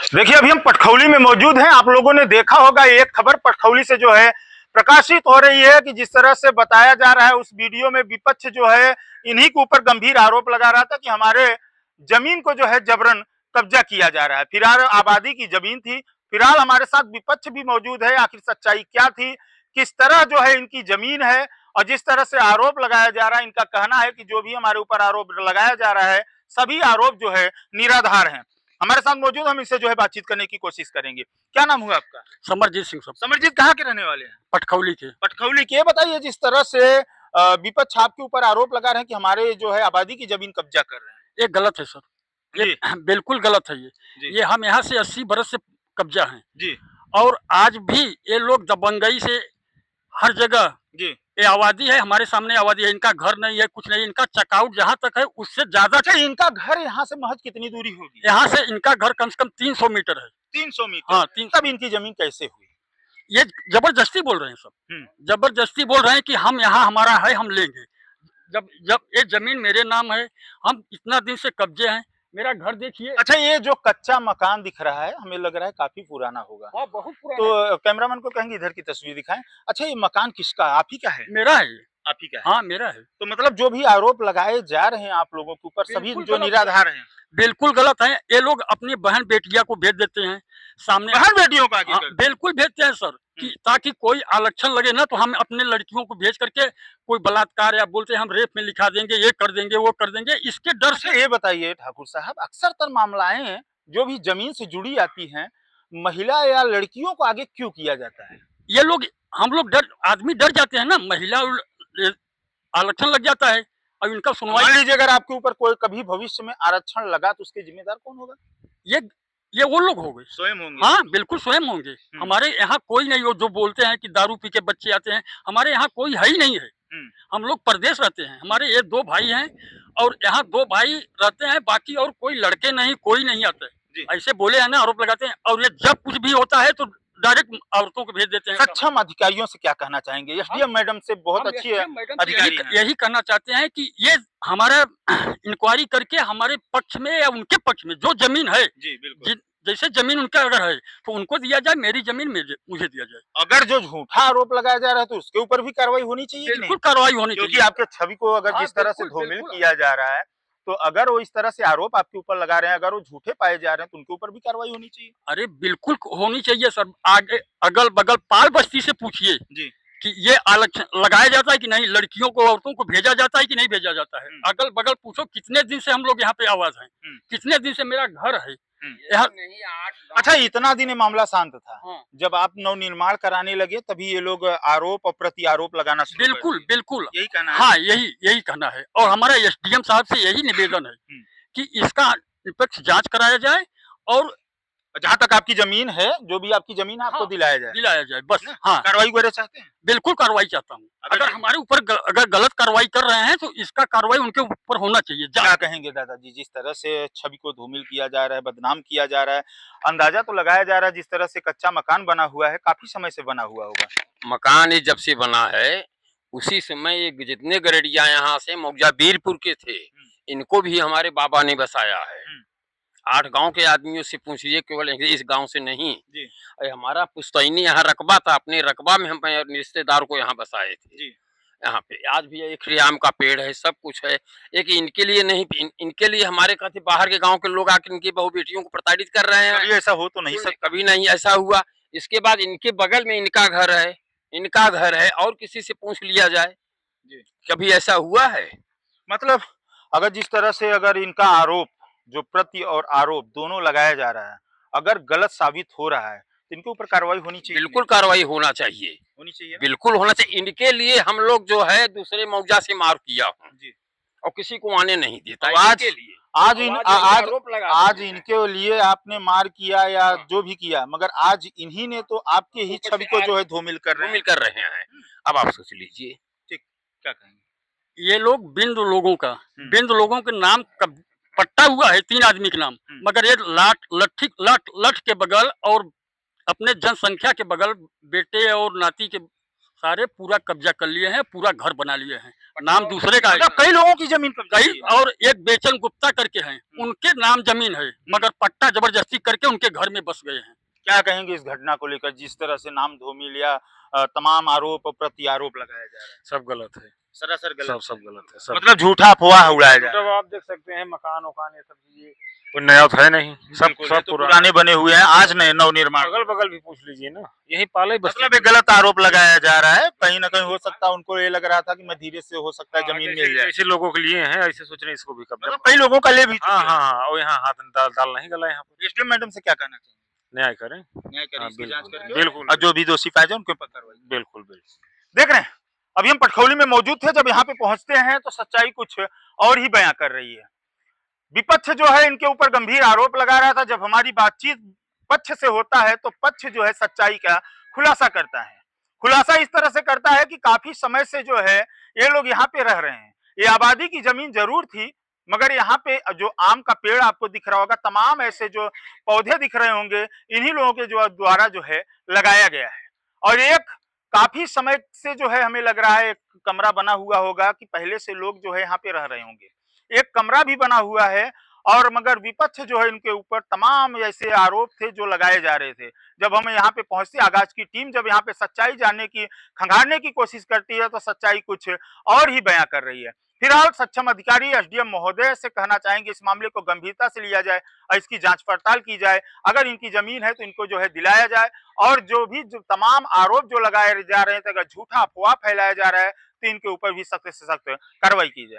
देखिए अभी हम पटखौली में मौजूद हैं। आप लोगों ने देखा होगा एक खबर पटखौली से जो है प्रकाशित हो रही है कि जिस तरह से बताया जा रहा है उस वीडियो में विपक्ष जो है इन्हीं के ऊपर गंभीर आरोप लगा रहा था कि हमारे जमीन को जो है जबरन कब्जा किया जा रहा है। फिलहाल आबादी की जमीन थी। फिलहाल हमारे साथ विपक्ष भी मौजूद है। आखिर सच्चाई क्या थी, किस तरह जो है इनकी जमीन है और जिस तरह से आरोप लगाया जा रहा है, इनका कहना है कि जो भी हमारे ऊपर आरोप लगाया जा रहा है सभी आरोप जो है निराधार हैं। हमारे साथ मौजूद, हम इससे जो है बातचीत करने की कोशिश करेंगे। क्या नाम हुआ आपका? समरजीत सिंह सब समरजीत कहाँ के रहने वाले हैं? पटखौली के। पटखौली के। बताइए जिस तरह से विपक्ष आपके ऊपर आरोप लगा रहे हैं कि हमारे जो है आबादी की जमीन कब्जा कर रहे हैं। ये गलत है सर, ये जी बिल्कुल गलत है। जी ये हम यहाँ से 80 बरस से कब्जा है जी और आज भी ये लोग दबंगई से हर जगह जी। ये आबादी है, हमारे सामने आबादी है। इनका घर नहीं है, कुछ नहीं। इनका चकआउट जहाँ तक है उससे ज्यादा। अच्छा, इनका घर यहाँ से महज कितनी दूरी होगी? यहाँ से इनका घर कम से कम 300 मीटर है। 300 मीटर? हाँ 300। तब इनकी जमीन कैसे हुई? ये जबरदस्ती बोल रहे हैं सब, जबरदस्ती बोल रहे हैं कि हम यहाँ हमारा है, हम लेंगे। जब जब ये जमीन मेरे नाम है, हम इतना दिन से कब्जे हैं। मेरा घर देखिए। अच्छा, ये जो कच्चा मकान दिख रहा है हमें लग रहा है काफी पुराना होगा। हाँ बहुत पुराना। तो कैमरामैन को कहेंगे इधर की तस्वीर दिखाएं। अच्छा, ये मकान किसका? आप ही का है? मेरा है ये। आप ही का है? हाँ मेरा है। तो मतलब जो भी आरोप लगाए जा रहे हैं आप लोगों के ऊपर सभी बिल्कुल जो गलत निराधार हैं। बिल्कुल गलत है। ये लोग अपनी बहन बेटिया को भेज देते हैं सामने। बहन बेटियों का आगे हाँ, करते हैं। बिल्कुल भेजते हैं सर, कि ताकि कोई आलक्षण लगे ना, तो हम अपने लड़कियों को भेज करके कोई बलात्कार या बोलते हैं हम रेप में लिखा देंगे, ये कर देंगे, वो कर देंगे, इसके डर अच्छा, से। ये बताइए ठाकुर साहब, अक्सरतर मामलाएं जो भी जमीन से जुड़ी आती हैं महिला या लड़कियों को आगे क्यों किया जाता है? ये लोग, हम लोग डर, आदमी डर जाते हैं ना, महिला आरक्षण लग जाता है और इनका मान सुनवाई। लीजिए अगर आपके ऊपर कोई कभी भविष्य में आरक्षण लगा तो उसके जिम्मेदार कौन होगा? ये ये वो लोग हो गए। स्वयं होंगे। हाँ बिल्कुल स्वयं होंगे। हमारे यहाँ कोई नहीं हो जो बोलते हैं कि दारू पी के बच्चे आते हैं, हमारे यहाँ कोई है ही नहीं है। हम लोग परदेश रहते हैं, हमारे ये 2 भाई हैं और यहाँ 2 भाई रहते हैं, बाकी और कोई लड़के नहीं, कोई नहीं आते। ऐसे बोले है ना, आरोप लगाते हैं। और ये जब कुछ भी होता है तो डायरेक्ट औरतों को भेज देते हैं। सक्षम अधिकारियों से क्या कहना चाहेंगे? एसडीएम मैडम से बहुत अच्छी अधिकारी हैं। यही कहना चाहते हैं कि ये हमारा इंक्वायरी करके हमारे पक्ष में या उनके पक्ष में जो जमीन है, जी बिल्कुल। जैसे जमीन उनका अगर है तो उनको दिया जाए, मेरी जमीन मुझे दिया जाए। अगर जो झूठा आरोप लगाया जा रहा है तो उसके ऊपर भी कार्रवाई होनी चाहिए कि नहीं? बिल्कुल कार्रवाई होनी क्योंकि चाहिए। आपके छवि को अगर जिस तरह से धूमिल किया जा रहा है, तो अगर वो इस तरह से आरोप आपके ऊपर लगा रहे हैं, अगर वो झूठे पाए जा रहे हैं तो उनके ऊपर भी कार्रवाई होनी चाहिए। अरे बिल्कुल होनी चाहिए सर। आगे अगल बगल पाल बस्ती से पूछिए जी कि ये आरक्षण लगाया जाता है कि नहीं, लड़कियों को औरतों को भेजा जाता है कि नहीं भेजा जाता है। अगल बगल पूछो, कितने दिन से हम लोग यहाँ पे आवाज है, कितने दिन से मेरा घर है यहाँ। अच्छा, इतना दिन ये मामला शांत था। हाँ। जब आप नवनिर्माण कराने लगे तभी ये लोग आरोप और प्रति आरोप लगाना शुरू कर बिल्कुल दिए। बिल्कुल यही कहना है? हाँ यही कहना है। और हमारा एसडीएम साहब से यही निवेदन है कि इसका निष्पक्ष जांच कराया जाए और जहाँ तक आपकी जमीन है, जो भी आपकी जमीन है आपको हाँ, दिलाया जाए। दिलाया जाए बस। हाँ कार्रवाई वगैरह चाहते हैं? बिल्कुल कार्रवाई चाहता हूँ। अगर हमारे ऊपर अगर गलत कार्रवाई कर रहे हैं तो इसका कार्रवाई उनके ऊपर होना चाहिए। क्या कहेंगे दादाजी, जिस तरह से छवि को धूमिल किया जा रहा है, बदनाम किया जा रहा है, अंदाजा तो लगाया जा रहा है जिस तरह से कच्चा मकान बना हुआ है, काफी समय से बना हुआ होगा। मकान ये जब से बना है उसी समय ये जितने गरेडिया यहाँ से मौजा बीरपुर के थे, इनको भी हमारे बाबा ने बसाया है। 8 गांव के आदमियों से पूछिए, केवल इस गांव से नहीं। हमारा पुश्तैनी यहाँ रकबा था, अपने रकबा में हम रिश्तेदार को यहाँ बसाए थे। यहाँ पे आज भी एक आम का पेड़ है, सब कुछ है। एक इनके लिए नहीं, इनके लिए हमारे कहते बाहर के गांव के लोग आकर इनकी बहू बेटियों को प्रताड़ित कर रहे हैं। कभी ऐसा हो तो नहीं सकता। कभी नहीं ऐसा हुआ। इसके बाद इनके बगल में इनका घर है, इनका घर है, और किसी से पूछ लिया जाए कभी ऐसा हुआ है? मतलब अगर जिस तरह से अगर इनका आरोप, जो प्रति और आरोप दोनों लगाया जा रहा है, अगर गलत साबित हो रहा है तो इनके ऊपर कार्रवाई होनी चाहिए। बिल्कुल कार्रवाई होना चाहिए, होनी चाहिए, बिल्कुल होना चाहिए। इनके लिए हम लोग जो है दूसरे मौजा से मार किया हूँ और किसी को आने नहीं देता। आज इनके लिए आपने मार किया या जो भी किया, मगर आज इन्हीं ने तो आपके ही छवि को जो है धूमिल कर रहे हैं। अब आप सोच लीजिए। ठीक, क्या कहेंगे? ये लोग बिंद लोगों के नाम पट्टा हुआ है 3 आदमी के नाम, मगर ये लठ के बगल और अपने जनसंख्या के बगल बेटे और नाती के सारे पूरा कब्जा कर लिए हैं, पूरा घर बना लिए हैं, नाम दूसरे का है। मतलब कई लोगों की जमीन कब्जा कई की है। और एक बेचन गुप्ता करके हैं, उनके नाम जमीन है, मगर पट्टा जबरदस्ती करके उनके घर में बस गए हैं। क्या कहेंगे इस घटना को लेकर, जिस तरह से नाम धोमी लिया, तमाम आरोप प्रति आरोप लगाया जा रहा है? सब गलत है, सरासर गलत सब गलत है, सब मतलब झूठा अफवाह उड़ाया जा रहा है। मतलब आप देख सकते हैं मकान वकान ये सब चीजें कोई नया तो है नहीं, सब बिल्कुल, ये सब तो पुराना। पुराने बने हुए हैं, आज नए नवनिर्माण। अगल बगल भी पूछ लीजिए ना, यही पाले बस्ती। मतलब एक गलत आरोप लगाया जा रहा है, कहीं ना कहीं हो सकता है उनको ये लग रहा था कि मैं धीरे से हो सकता है जमीन मिल जाए। ऐसे लोगों के लिए हैं, ऐसे सोच रहे हैं इसको भी कब्जा। मतलब कई लोगों का ले भी हाँ चुके हैं। हाँ हाँ, और यहाँ हाथ दाल नहीं गला यहाँ पर। एसडीएम मैडम से क्या कहना चाहिए? न्याय करें, न्याय करें, हाँ, इसकी जांच बिल्कुल, करके बिल्कुल। और जो भी दोषी पाए जाए उनके ऊपर कार्रवाई। बिल्कुल बिल्कुल। देख रहे हैं, अभी हम पटखौली में मौजूद थे, जब यहाँ पे पहुंचते हैं तो सच्चाई कुछ और ही बयां कर रही है। विपक्ष जो है इनके ऊपर गंभीर आरोप लगा रहा था, जब हमारी बातचीत पक्ष से होता है तो पक्ष जो है सच्चाई का खुलासा करता है। खुलासा इस तरह से करता है कि काफी समय से जो है ये लोग यहाँ पे रह रहे हैं, ये आबादी की जमीन जरूर थी, मगर यहाँ पे जो आम का पेड़ आपको दिख रहा होगा, तमाम ऐसे जो पौधे दिख रहे होंगे, इन्हीं लोगों के जो द्वारा जो है लगाया गया है। और एक काफी समय से जो है हमें लग रहा है एक कमरा बना हुआ होगा कि पहले से लोग जो है यहाँ पे रह रहे होंगे, एक कमरा भी बना हुआ है। और मगर विपक्ष जो है इनके ऊपर तमाम ऐसे आरोप थे जो लगाए जा रहे थे। जब हम यहाँ पे पहुंचते, आगाज की टीम जब यहाँ पे सच्चाई जानने की, खंगालने की कोशिश करती है तो सच्चाई कुछ और ही बयां कर रही है। फिलहाल सक्षम अधिकारी एसडीएम महोदय से कहना चाहेंगे इस मामले को गंभीरता से लिया जाए और इसकी जांच पड़ताल की जाए। अगर इनकी जमीन है तो इनको जो है दिलाया जाए, और जो भी जो तमाम आरोप जो लगाए जा रहे हैं, अगर झूठा अफवाह फैलाया जा रहा है तो इनके ऊपर भी सख्त से सख्त कार्रवाई की जाए।